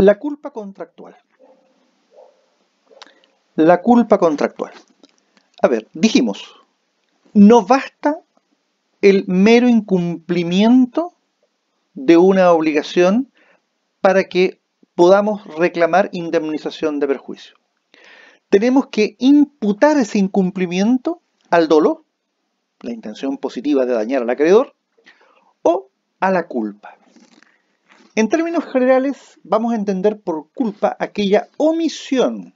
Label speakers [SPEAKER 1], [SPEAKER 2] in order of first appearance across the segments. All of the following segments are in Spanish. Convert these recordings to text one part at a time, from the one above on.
[SPEAKER 1] La culpa contractual. La culpa contractual. A ver, dijimos, no basta el mero incumplimiento de una obligación para que podamos reclamar indemnización de perjuicio. Tenemos que imputar ese incumplimiento al dolo, la intención positiva de dañar al acreedor, o a la culpa. En términos generales, vamos a entender por culpa aquella omisión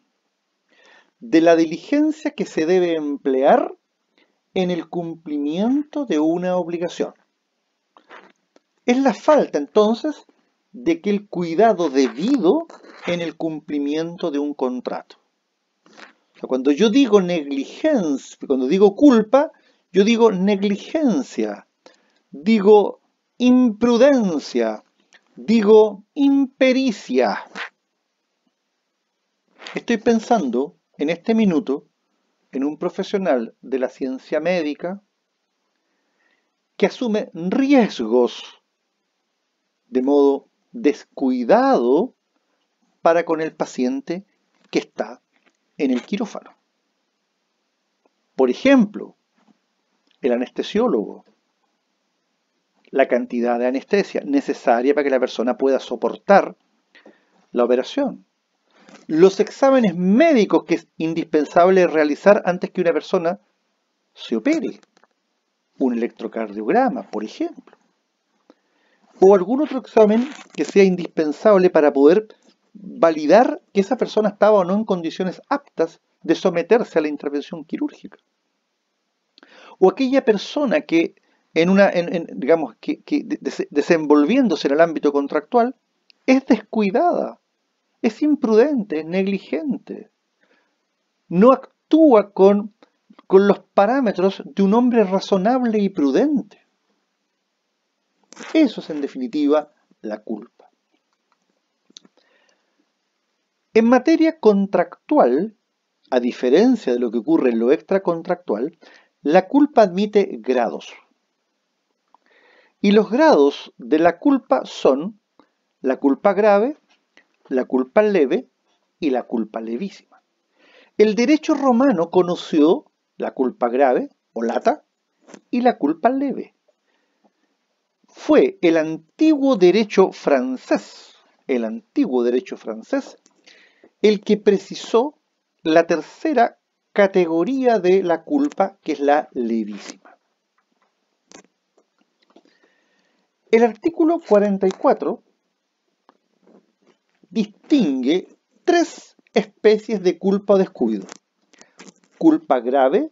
[SPEAKER 1] de la diligencia que se debe emplear en el cumplimiento de una obligación. Es la falta, entonces, de que el cuidado debido en el cumplimiento de un contrato. O sea, cuando yo digo negligencia, cuando digo culpa, yo digo negligencia, digo imprudencia, digo impericia. Estoy pensando en este minuto en un profesional de la ciencia médica que asume riesgos de modo descuidado para con el paciente que está en el quirófano. Por ejemplo, el anestesiólogo, la cantidad de anestesia necesaria para que la persona pueda soportar la operación, los exámenes médicos que es indispensable realizar antes que una persona se opere, un electrocardiograma, por ejemplo, o algún otro examen que sea indispensable para poder validar que esa persona estaba o no en condiciones aptas de someterse a la intervención quirúrgica. O aquella persona que, digamos, desenvolviéndose en el ámbito contractual, es descuidada, es imprudente, es negligente, no actúa con los parámetros de un hombre razonable y prudente. Eso es, en definitiva, la culpa. En materia contractual, a diferencia de lo que ocurre en lo extracontractual, la culpa admite grados. Y los grados de la culpa son la culpa grave, la culpa leve y la culpa levísima. El derecho romano conoció la culpa grave, o lata, y la culpa leve. Fue el antiguo derecho francés, el que precisó la tercera categoría de la culpa, que es la levísima. El artículo 44 distingue tres especies de culpa o descuido: culpa grave,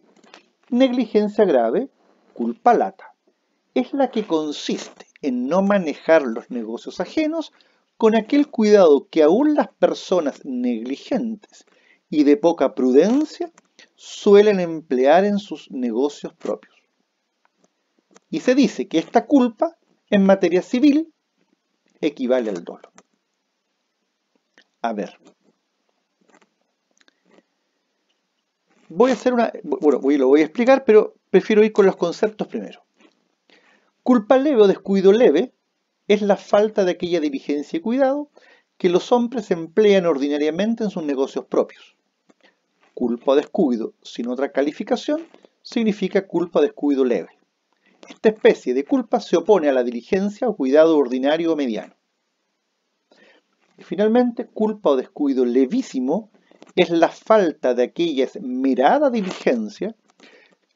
[SPEAKER 1] negligencia grave, culpa lata. Es la que consiste en no manejar los negocios ajenos con aquel cuidado que aún las personas negligentes y de poca prudencia suelen emplear en sus negocios propios. Y se dice que esta culpa, en materia civil, equivale al dolo. A ver. Lo voy a explicar, pero prefiero ir con los conceptos primero. Culpa leve o descuido leve es la falta de aquella diligencia y cuidado que los hombres emplean ordinariamente en sus negocios propios. Culpa o descuido sin otra calificación significa culpa o descuido leve. Esta especie de culpa se opone a la diligencia o cuidado ordinario o mediano. Y finalmente, culpa o descuido levísimo es la falta de aquella esmerada diligencia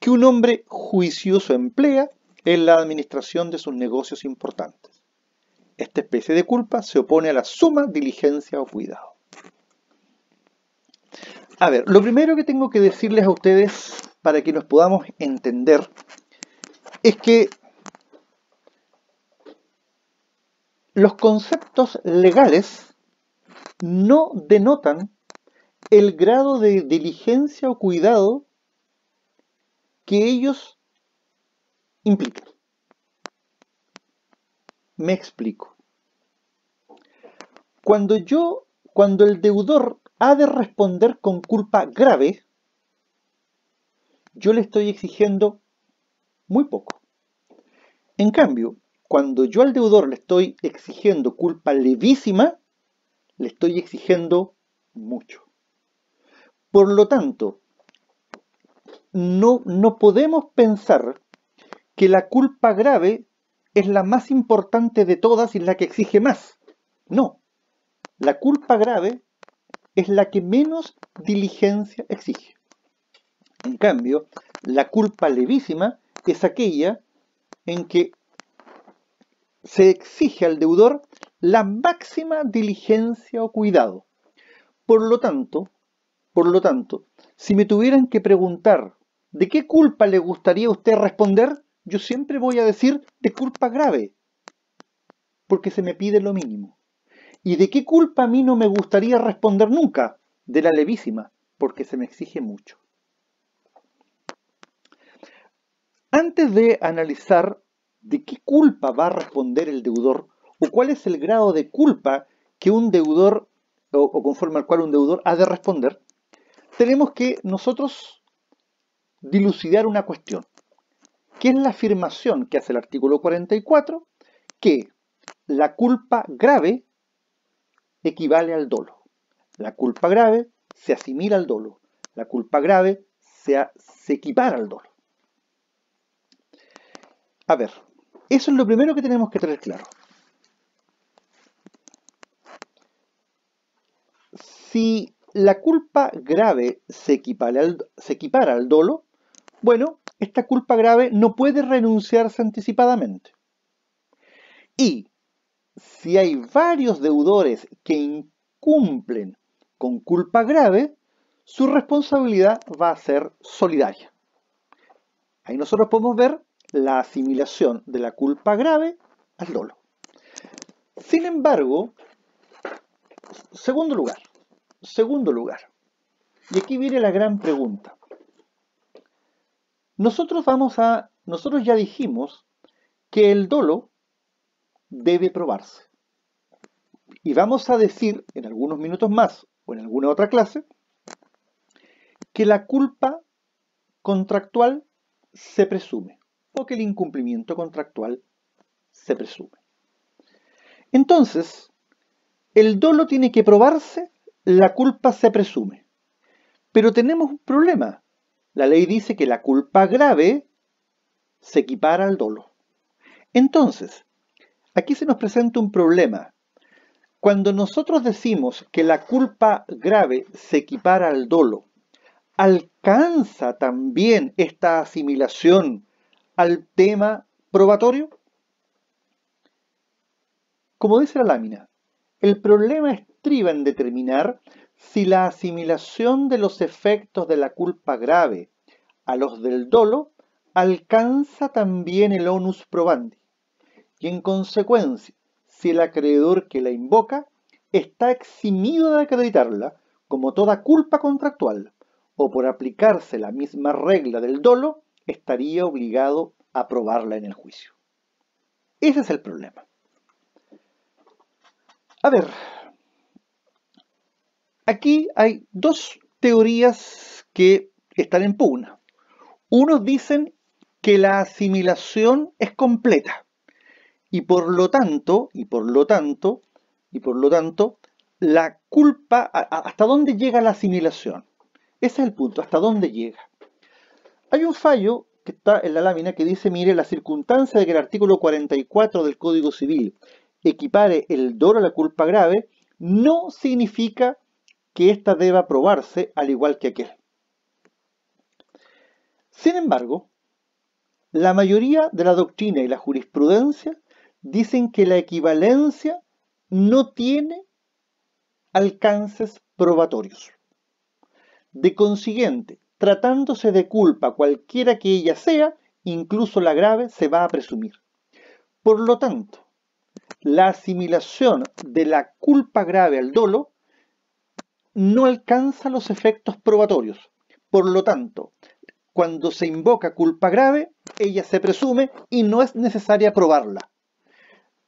[SPEAKER 1] que un hombre juicioso emplea en la administración de sus negocios importantes. Esta especie de culpa se opone a la suma diligencia o cuidado. A ver, lo primero que tengo que decirles a ustedes para que nos podamos entender es que los conceptos legales no denotan el grado de diligencia o cuidado que ellos implican. Me explico. Cuando el deudor ha de responder con culpa grave, yo le estoy exigiendo muy poco. En cambio, cuando yo al deudor le estoy exigiendo culpa levísima, le estoy exigiendo mucho. Por lo tanto, no podemos pensar que la culpa grave es la más importante de todas y la que exige más. No, la culpa grave es la que menos diligencia exige. En cambio, la culpa levísima es aquella en que se exige al deudor la máxima diligencia o cuidado. Por lo tanto, si me tuvieran que preguntar de qué culpa le gustaría a usted responder, yo siempre voy a decir de culpa grave, porque se me pide lo mínimo. ¿Y de qué culpa a mí no me gustaría responder nunca? De la levísima, porque se me exige mucho. Antes de analizar de qué culpa va a responder el deudor o cuál es el grado de culpa que un deudor o conforme al cual un deudor ha de responder, tenemos que nosotros dilucidar una cuestión, que es la afirmación que hace el artículo 44, que la culpa grave equivale al dolo. La culpa grave se asimila al dolo. La culpa grave se equipara al dolo. A ver, eso es lo primero que tenemos que tener claro. Si la culpa grave se equipara al dolo, bueno, esta culpa grave no puede renunciarse anticipadamente. Y si hay varios deudores que incumplen con culpa grave, su responsabilidad va a ser solidaria. Ahí nosotros podemos ver la asimilación de la culpa grave al dolo. Sin embargo, segundo lugar, y aquí viene la gran pregunta. Nosotros ya dijimos que el dolo debe probarse. Y vamos a decir en algunos minutos más o en alguna otra clase que la culpa contractual se presume o que el incumplimiento contractual se presume. Entonces, el dolo tiene que probarse, la culpa se presume. Pero tenemos un problema. La ley dice que la culpa grave se equipara al dolo. Entonces, aquí se nos presenta un problema. Cuando nosotros decimos que la culpa grave se equipara al dolo, ¿alcanza también esta asimilación al tema probatorio? Como dice la lámina, el problema estriba en determinar si la asimilación de los efectos de la culpa grave a los del dolo alcanza también el onus probandi, y en consecuencia, si el acreedor que la invoca está eximido de acreditarla como toda culpa contractual, o por aplicarse la misma regla del dolo, estaría obligado a probarla en el juicio. Ese es el problema. A ver, aquí hay dos teorías que están en pugna. Unos dicen que la asimilación es completa y por lo tanto, la culpa, ¿hasta dónde llega la asimilación? Ese es el punto, ¿hasta dónde llega? Hay un fallo que está en la lámina que dice, mire, la circunstancia de que el artículo 44 del Código Civil equipare el dolo a la culpa grave no significa que ésta deba probarse al igual que aquel. Sin embargo, la mayoría de la doctrina y la jurisprudencia dicen que la equivalencia no tiene alcances probatorios. De consiguiente, tratándose de culpa cualquiera que ella sea, incluso la grave, se va a presumir. Por lo tanto, la asimilación de la culpa grave al dolo no alcanza los efectos probatorios. Por lo tanto, cuando se invoca culpa grave, ella se presume y no es necesaria probarla.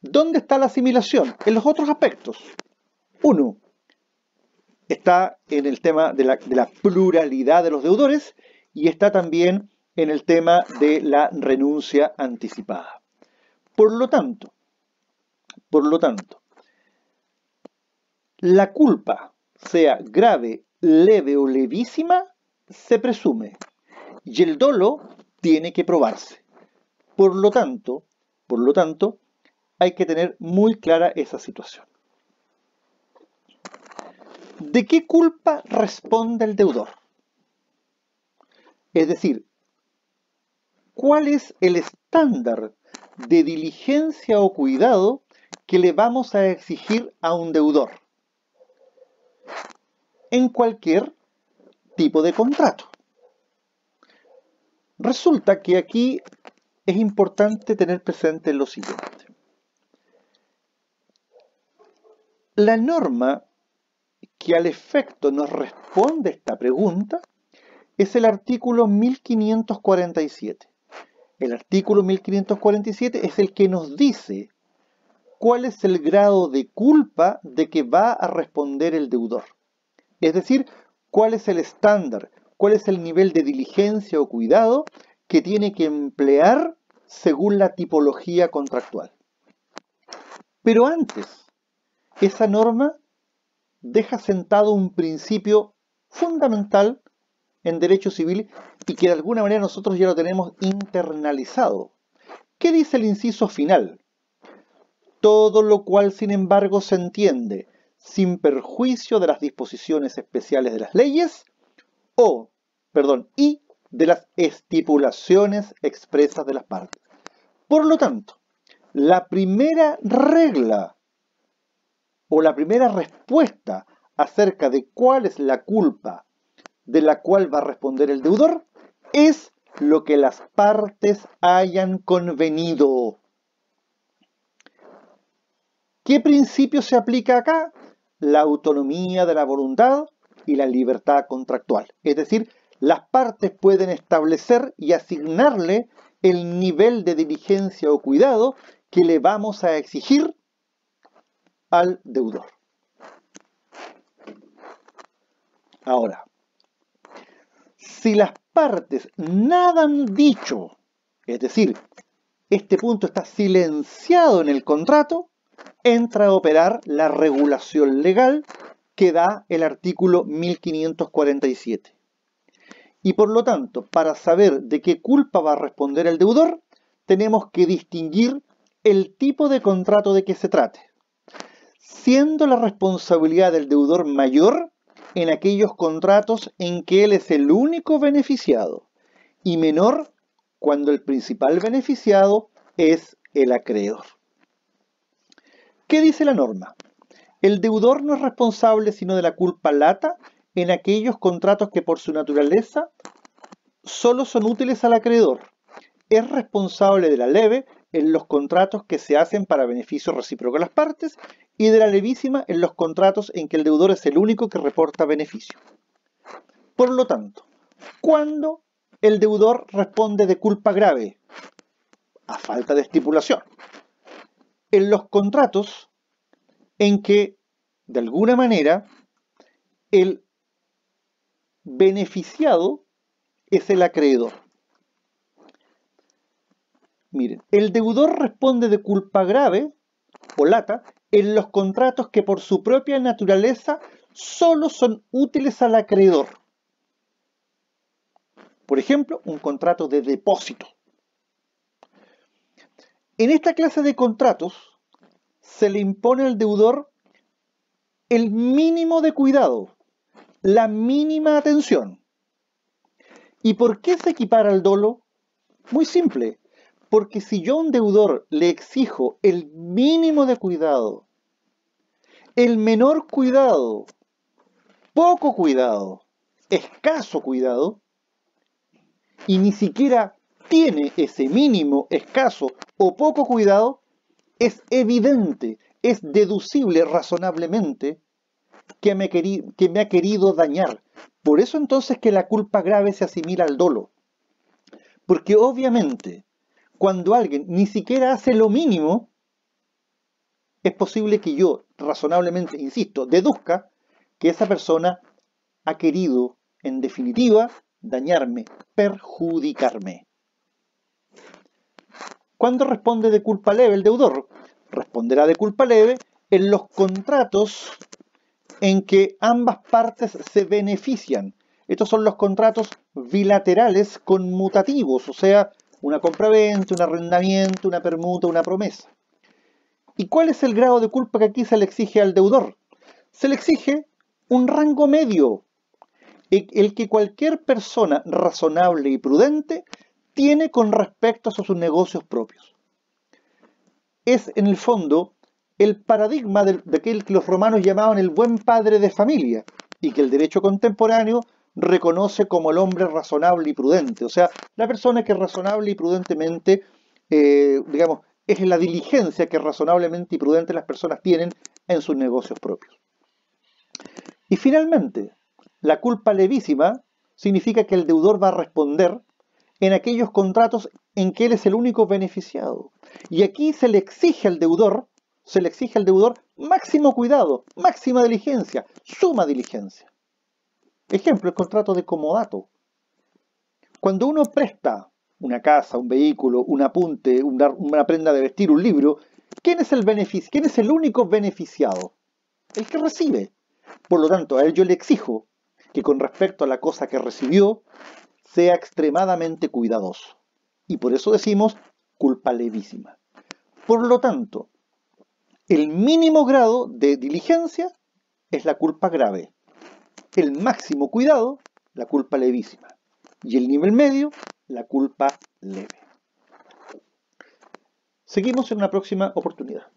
[SPEAKER 1] ¿Dónde está la asimilación? En los otros aspectos. Uno, está en el tema de la pluralidad de los deudores y está también en el tema de la renuncia anticipada. Por lo tanto, la culpa, sea grave, leve o levísima, se presume y el dolo tiene que probarse. Por lo tanto, hay que tener muy clara esa situación. ¿De qué culpa responde el deudor? Es decir, ¿cuál es el estándar de diligencia o cuidado que le vamos a exigir a un deudor en cualquier tipo de contrato? Resulta que aquí es importante tener presente lo siguiente. La norma que al efecto nos responde esta pregunta es el artículo 1547. El artículo 1547 es el que nos dice cuál es el grado de culpa de que va a responder el deudor. Es decir, cuál es el estándar, cuál es el nivel de diligencia o cuidado que tiene que emplear según la tipología contractual. Pero antes, esa norma deja sentado un principio fundamental en derecho civil y que de alguna manera nosotros ya lo tenemos internalizado. ¿Qué dice el inciso final? Todo lo cual, sin embargo, se entiende sin perjuicio de las disposiciones especiales de las leyes y de las estipulaciones expresas de las partes. Por lo tanto, la primera regla o la primera respuesta acerca de cuál es la culpa de la cual va a responder el deudor es lo que las partes hayan convenido. ¿Qué principio se aplica acá? La autonomía de la voluntad y la libertad contractual. Es decir, las partes pueden establecer y asignarle el nivel de diligencia o cuidado que le vamos a exigir al deudor. Ahora, si las partes nada han dicho, es decir, este punto está silenciado en el contrato, entra a operar la regulación legal que da el artículo 1547. Y por lo tanto, para saber de qué culpa va a responder el deudor, tenemos que distinguir el tipo de contrato de que se trate, siendo la responsabilidad del deudor mayor en aquellos contratos en que él es el único beneficiado y menor cuando el principal beneficiado es el acreedor. ¿Qué dice la norma? El deudor no es responsable sino de la culpa lata en aquellos contratos que por su naturaleza solo son útiles al acreedor. Es responsable de la leve en los contratos que se hacen para beneficio recíproco de las partes y de la levísima en los contratos en que el deudor es el único que reporta beneficio. Por lo tanto, ¿cuándo el deudor responde de culpa grave? A falta de estipulación. En los contratos en que, de alguna manera, el beneficiado es el acreedor. Miren, el deudor responde de culpa grave o lata en los contratos que por su propia naturaleza solo son útiles al acreedor. Por ejemplo, un contrato de depósito. En esta clase de contratos se le impone al deudor el mínimo de cuidado, la mínima atención. ¿Y por qué se equipara al dolo? Muy simple, porque si yo a un deudor le exijo el mínimo de cuidado, el menor cuidado, poco cuidado, escaso cuidado, y ni siquiera tiene ese mínimo, escaso o poco cuidado, es evidente, es deducible razonablemente que me ha querido dañar. Por eso entonces que la culpa grave se asimila al dolo. Porque obviamente, cuando alguien ni siquiera hace lo mínimo, es posible que yo, razonablemente, insisto, deduzca que esa persona ha querido, en definitiva, dañarme, perjudicarme. ¿Cuándo responde de culpa leve el deudor? Responderá de culpa leve en los contratos en que ambas partes se benefician. Estos son los contratos bilaterales conmutativos, o sea, una compraventa, un arrendamiento, una permuta, una promesa. ¿Y cuál es el grado de culpa que aquí se le exige al deudor? Se le exige un rango medio, el que cualquier persona razonable y prudente tiene con respecto a sus negocios propios. Es, en el fondo, el paradigma de aquel que los romanos llamaban el buen padre de familia y que el derecho contemporáneo reconoce como el hombre razonable y prudente, o sea, la persona que razonable y prudentemente, digamos, es la diligencia que razonablemente y prudente las personas tienen en sus negocios propios. Y finalmente, la culpa levísima significa que el deudor va a responder en aquellos contratos en que él es el único beneficiado. Y aquí se le exige al deudor máximo cuidado, máxima diligencia, suma diligencia. Ejemplo, el contrato de comodato. Cuando uno presta una casa, un vehículo, un apunte, una prenda de vestir, un libro, ¿quién es el único beneficiado? El que recibe. Por lo tanto, a él yo le exijo que con respecto a la cosa que recibió, sea extremadamente cuidadoso. Y por eso decimos culpa levísima. Por lo tanto, el mínimo grado de diligencia es la culpa grave. El máximo cuidado, la culpa levísima. Y el nivel medio, la culpa leve. Seguimos en una próxima oportunidad.